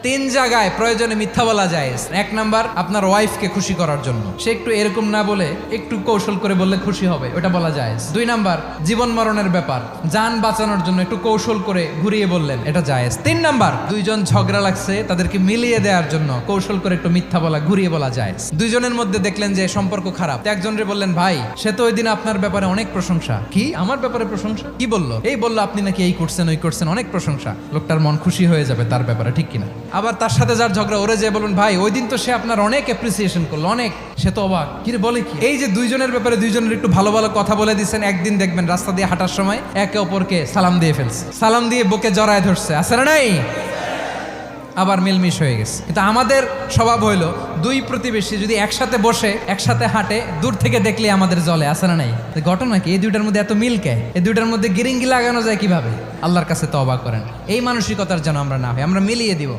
তিন জায়গায় প্রয়োজনে মিথ্যা বলা যায়। এক নাম্বার, আপনার ওয়াইফকে খুশি করার জন্য, সে একটু এরকম না বলে একটু কৌশল করে বললে খুশি হবে, ওটা বলা যায়। দুই নাম্বার, জীবন মরণের ব্যাপার, জান বাঁচানোর জন্য একটু কৌশল করে ঘুরিয়ে বললেন, এটা জায়েজ। তিন নাম্বার, দুইজন ঝগড়া লাগছে, তাদেরকে মিলিয়ে দেওয়ার জন্য কৌশল করে একটু মিথ্যা বলা, ঘুরিয়ে বলা যায়। দুইজনের মধ্যে দেখলেন যে সম্পর্ক খারাপ, একজনরে বললেন, ভাই সে তো ওই দিন আপনার ব্যাপারে অনেক প্রশংসা। কি আমার ব্যাপারে প্রশংসা? কি বললো? এই বললো আপনি নাকি এই করছেন ওই করছেন, অনেক প্রশংসা। লোকটার মন খুশি হয়ে যাবে তার ব্যাপারে, ঠিক কিনা? আবার তার সাথে যার ঝগড়া, ওরে যে বলুন, ভাই ওই দিন তো সে আপনার অনেক অ্যাপ্রিসিয়েশন করলো, অনেক, সে তো অবাক, কি রে বলে কি? এই যে দুইজনের ব্যাপারে দুইজনের একটু ভালো ভালো কথা বলে দিচ্ছেন, একদিন দেখবেন রাস্তা দিয়ে হাঁটার সময় একে অপরকে সালাম দিয়ে ফেলছে, সালাম দিয়ে বুকে জড়ায় ধরছে, আছে না নাই? আবার মিলমিশ হয়ে গেছে। কিন্তু আমাদের স্বভাব হইলো, দুই প্রতিবেশী যদি একসাথে বসে একসাথে হাঁটে, দূর থেকে দেখলে আমাদের জলে, আছে না নাই? ঘটনা কি? এই দুইটার মধ্যে এত মিল কে? এই দুইটার মধ্যে গিরিঙ্গি লাগানো যায় কিভাবে? আল্লাহর কাছে তওবা করেন, এই মানসিকতার যেন আমরা না হয়, আমরা মিলিয়ে দিব।